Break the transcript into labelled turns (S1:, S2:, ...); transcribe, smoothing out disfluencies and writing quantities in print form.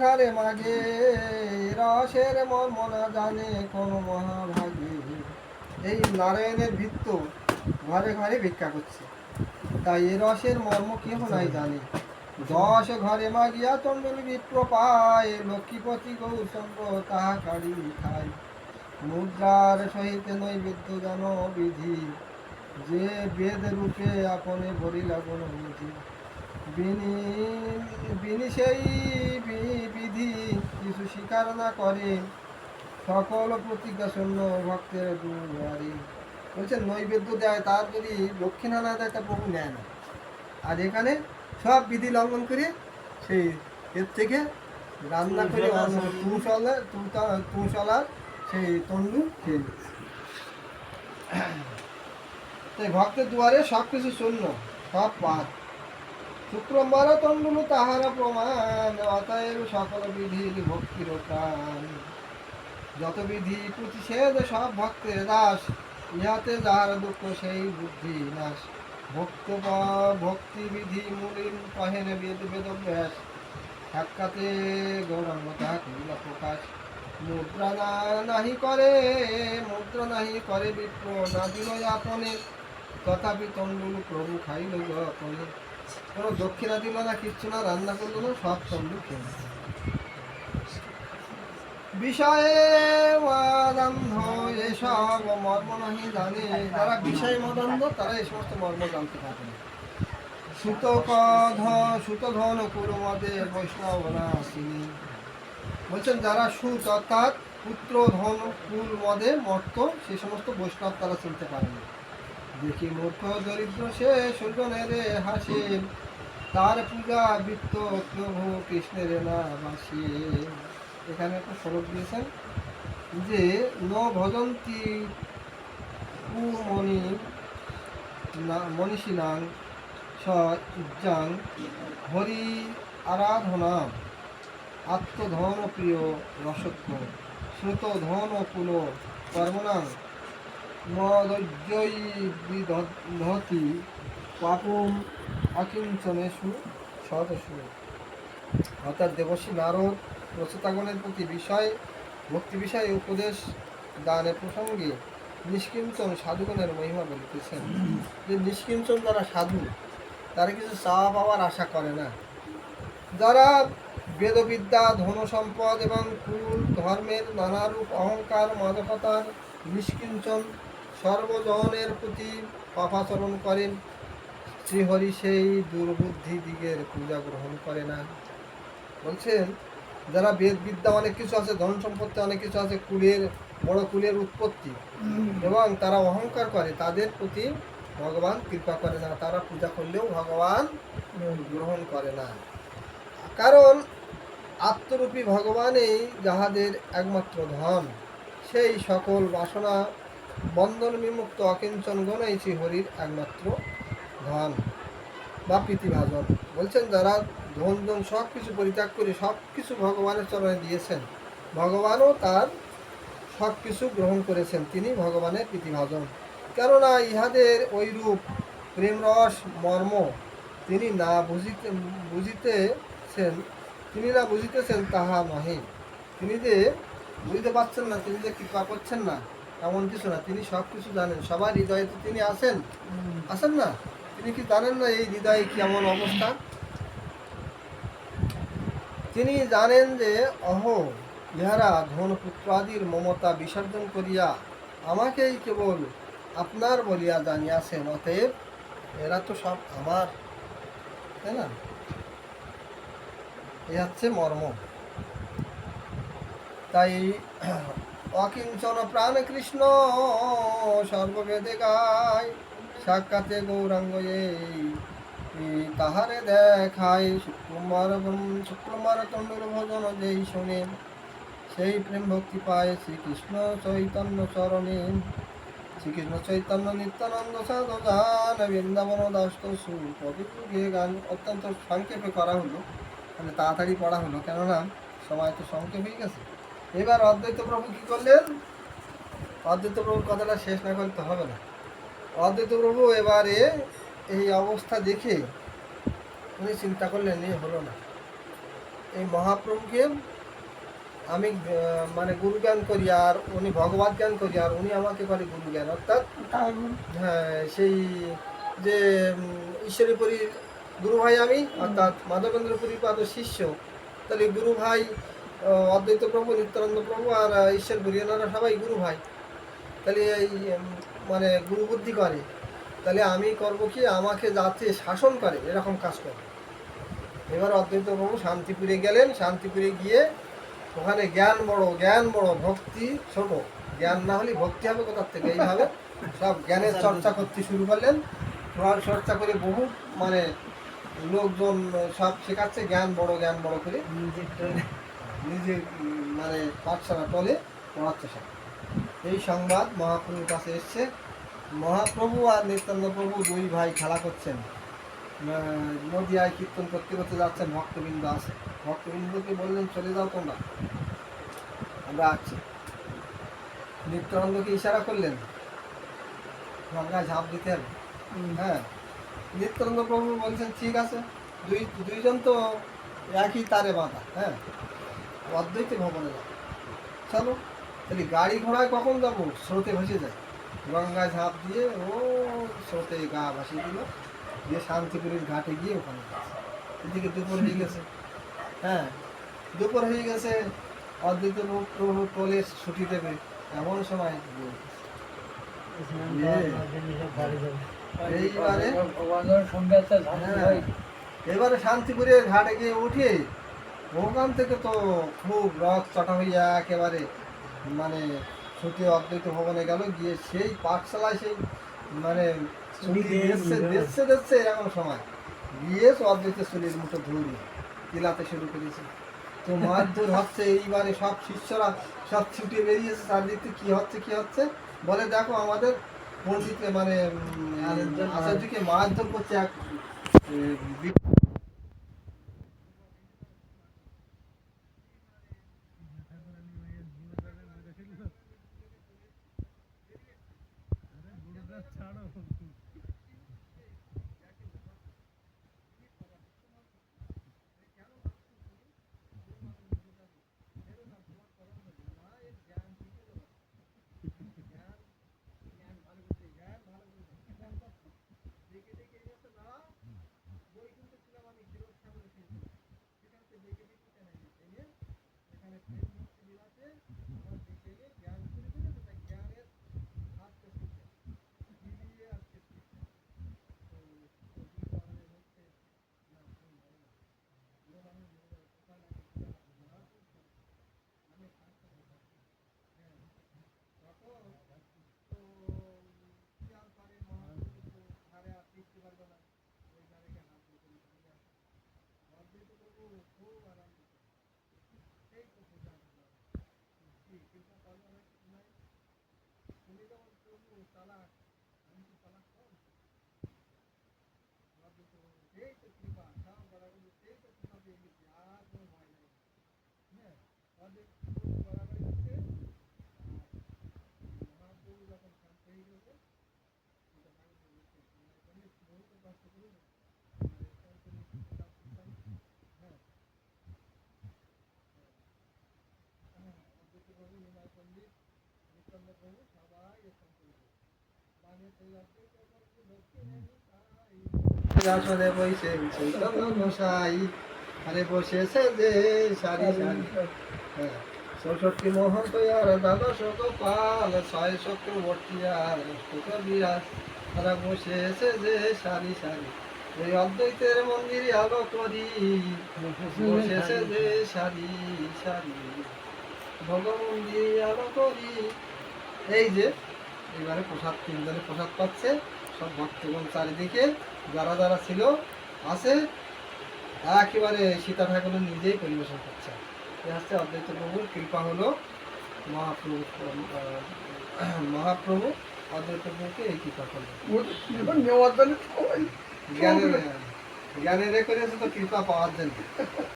S1: ঘরে মাগে, রসের মর্ম না জানে কোন মহাভাগে। এই নারায়ণের ভৃত্য ঘরে ঘরে ভিক্ষা করছে, তাই এ রসের মর্ম কেহ নাই জানে। 10 ঘরে মাগিয়া তন্ডুল বিপ্র পায়, লক্ষ্মীপতি গৌরচন্দ্র তাহা কাড়ি খায়। মুদ্রার সহিত নৈবেদ্য জান বিধি, যে বেদ রূপে আপনে ভরিলা গুণ নিধি। বিনি সেই বিধি কিছু স্বীকার না করে, সকল প্রতিজ্ঞা শূন্য ভক্তের দুয়ারে। বলছেন নৈবেদ্য দেয়, তার যদি দক্ষিণা না দেয় তা প্রভু নেয় না। আর এখানে সব বিধি লঙ্ঘন করে সেই এর থেকে রান্না করে তুমসলার সেই তন্ডু খেয়ে নিচ্ছে। তাই ভক্তের দুয়ারে সব কিছু শূন্য, সব পাত। শুক্রম্বর তন্ডুলু তাহারা প্রমাণ, অতএব সকল বিধির ভক্তির প্রাণ। যত বিধি প্রতিষেধ সব ভক্তের দাস, ইহাতে যাহার দুঃখ সেই বুদ্ধি নাশ। ভক্তি বিধি মূলীন কহেন বেদ বেদব্যাস, সাক্ষাতে গৌরাঙ্গ তাহা করিল প্রকাশ। মুদ্রা নাহি করে বিপ্র, না দিল আপনে, তথাপি তন্ডুল প্রভু খাইল যতনে। কোনো দক্ষিণা দিল না, কিচ্ছু না, রান্না করলো না, সব তন্ডু খেয়ে। বিষয়ে মদান্ধ এসব মর্ম নাহি জানে, যারা বিষয় মদান্ধ তারা এই সমস্ত মর্ম জানতে পারে না। সুতধন কুল মদে বৈষ্ণব নাসিনী। বলছেন যারা সুত অর্থাৎ পুত্র ধন কুল মদে মর্ত, সে সমস্ত বৈষ্ণব তারা চিনতে পারে না। দেখি মূর্খ দরিদ্র সে সুজনের হাসে, তার পূজা বৃত্ত প্রভু কৃষ্ণের না বাসে। এখানে একটা শ্লোক দিয়েছেন যে ন ভজন্তি মনীষিনাং ইজ্জাং হরি আরাধনা, আত্মধন প্রিয় রসত্ব, শ্রুত ধন কুল কর্মণাং মদজ্জয়ী বিদধতি, পাপম অকিঞ্চনেষু সদস্য। অর্থাৎ দেবশ্রী নারদ প্রচেতাগণের প্রতি ভক্তি বিষয়ে উপদেশ দানের প্রসঙ্গে নিষ্কিঞ্চন সাধুগণের মহিমা বলিতেছেন। যে নিষ্কিঞ্চন যারা সাধু, তারা কিছু চাওয়া পাওয়ার আশা করে না। যারা বেদবিদ্যা, ধন সম্পদ এবং কুল ধর্মের নানারূপ অহংকার মাদকতার নিষ্কিঞ্চন, সর্বজনের প্রতি পাপাচরণ করেন, শ্রীহরি সেই দুর্বুদ্ধি দিগের পূজা গ্রহণ করে না। বলছেন যারা বেদ বিদ্যা অনেক কিছু আছে, ধন সম্পত্তি অনেক কিছু আছে, বড় কুলের উৎপত্তি, এবং তারা অহংকার করে, তাদের প্রতি ভগবান কৃপা করে না, তারা পূজা করলেও ভগবান গ্রহণ করে না। কারণ আত্মরূপী ভগবানই যাহাদের একমাত্র ধন, সেই সকল বাসনা বন্ধন বিমুক্ত অকিঞ্চন গণই শ্রীহরির একমাত্র ধন বা প্রীতিভাজন। বলছেন যারা ধন সব কিছু পরিত্যাগ করে সব কিছু ভগবানের চরণে দিয়েছেন, ভগবানও তার সব কিছু গ্রহণ করেছেন, তিনি ভগবানের প্রীতিভাজন। কেননা ইহাদের ওইরূপ প্রেমরস মর্ম তিনি না বুঝিতেছেন তাহা নহে। তিনি যে বুঝতে পারছেন না, তিনি যে কৃপা করছেন না, এমন কিছু না। তিনি সব কিছু জানেন, সবার হৃদয়ে তো তিনি আসেন না। তিনি কি জানেন না এই হৃদয়ে কি এমন অবস্থা? তিনি জানেন যে ইহারা ধন পুত্র আদির মমতা বিসর্জন করিয়া আমাকেই কেবল আপনার বলিয়া জানিয়াছেন, অতএব এরা তো সব আমার, তাই না? এ হচ্ছে মর্ম। তাই অকিঞ্চন প্রাণ কৃষ্ণ সর্ববেদে গায়, সাক্ষাতে গৌরাঙ্গ তাহারে দেখায়। শুক্রবার তন্ডুর ভজন যেই শোনে, সেই প্রেম ভক্তি পায় শ্রীকৃষ্ণ চৈতন্য চরণে। শ্রীকৃষ্ণ চৈতন্য নিত্যানন্দ সাধুদান বৃন্দাবন দাস সুপবিযুগে গান। অত্যন্ত সংক্ষেপে করা হলো, মানে তাড়াতাড়ি পড়া হলো, কেননা সময় তো সংক্ষেপ হয়ে গেছে। এবার অদ্বৈত প্রভু কি করলেন? অদ্বৈত প্রভুর কথাটা শেষ না করতে হবে না। অদ্বৈত প্রভু এবারে এই অবস্থা দেখে উনি চিন্তা করলেন, হলো না, এই মহাপ্রভুকে আমি মানে গুরু জ্ঞান করি, আর উনি ভগবত জ্ঞান করি, আর উনি আমাকে করে গুরু জ্ঞান, অর্থাৎ হ্যাঁ সেই যে ঈশ্বরীপুরীর গুরু ভাই আমি, অর্থাৎ মাধবেন্দ্র পুরীপাদ শিষ্য। তাহলে গুরু ভাই অদ্বৈত প্রভু, নিত্যানন্দ প্রভু আর ঈশ্বরপুরী, এনারা সবাই গুরু ভাই। তাহলে এই মানে গুরু বুদ্ধি করে, তাহলে আমি করব কি, আমাকে যাতে শাসন করে এরকম কাজ করে। এবার অদ্বৈত প্রভু শান্তিপুরে গেলেন, শান্তিপুরে গিয়ে ওখানে জ্ঞান বড় ভক্তি ছোট। জ্ঞান না হলে ভক্তি হবে কোথার থেকে, এইভাবে সব জ্ঞানের চর্চা করতে শুরু করলেন। চর্চা করে বহু মানে লোকজন সব শেখাচ্ছে, জ্ঞান বড় করে নিজে মানে পাঠশালা টলে পড়াচ্ছে সব। এই সংবাদ মহাপ্রভুর কাছে এসছে। মহাপ্রভু আর নিত্যানন্দ প্রভু দুই ভাই খেলা করছেন, নদিয়ায় কীর্তন করতে করতে যাচ্ছেন, ভক্তবৃন্দ আছে। ভক্তবৃন্দকে বললেন চলে যাও তোমরা, আমরা আছি। নিত্যানন্দকে ইশারা করলেন গঙ্গায় ঝাঁপ দিতে হবে। হ্যাঁ, নিত্যানন্দ প্রভু বলছেন ঠিক আছে, দুইজন তো একই তারে বাঁধা। হ্যাঁ, অদ্বৈত ভবনে যাবো, চলো। তাহলে গাড়ি ঘোড়ায় কখন যাবো, স্রোতে ভেসে যায়। গঙ্গায় ঝাঁপ দিয়ে ও স্রোতে গা ভাসিয়ে দিল, দিয়ে শান্তিপুরের ঘাটে গিয়ে ওখানে গেছে। এদিকে দুপুর হয়ে গেছে। হ্যাঁ, দুপুর হয়ে গেছে, অদ্বৈত প্রভু টোলে ছুটি দেবে এমন সময় এবারে শান্তিপুরের ঘাটে গিয়ে উঠে ওখান থেকে তো খুব রথ চটা হইয়া একেবারে মানে ছুটে অদ্বৈত ভবনে গেল, গিয়ে সেই পাঠশালায় সেই মানে দেখছে এরকম সময় গিয়ে অদ্বৈতের চুলির মুঠো ধরে কিলাতে শুরু করেছে। তো মারধর হচ্ছে। এইবারে সব শিষ্যরা সব ছুটে বেরিয়েছে, চারদিকে কি হচ্ছে বলে, দেখো আমাদের পণ্ডিত মানে আচার্যকে মারধর করছে এক আসনে বসে চৈতন্য গোসাই, আরে বসেছে যে সারি সারি। হ্যাঁ, ৬৪ মহন্ত আর দ্বাদশ গোপাল, ৬ চক্রবর্তী আর বিরাজ, তারা বসেছে যে সারি সারি। ওই অদ্বৈতের মন্দিরে আলো করি, বসেছে যে সারি সারি, ভগমন্দিরে আলো করি। এই যে এবারে প্রসাদ, তিনজনে প্রসাদ পাচ্ছে, সব ভক্তগণ চারিদিকে যারা যারা ছিল আছে, একেবারে সীতা ঠাকুর নিজেই পরিবেশন করছে। এ হচ্ছে অদ্বৈত প্রভুর কৃপা হলো। মহাপ্রভু অদ্বৈত প্রভুকে এই কৃপা করলো। জ্ঞানের জ্ঞানের করেছে তো কৃপা পাওয়ার জন্য।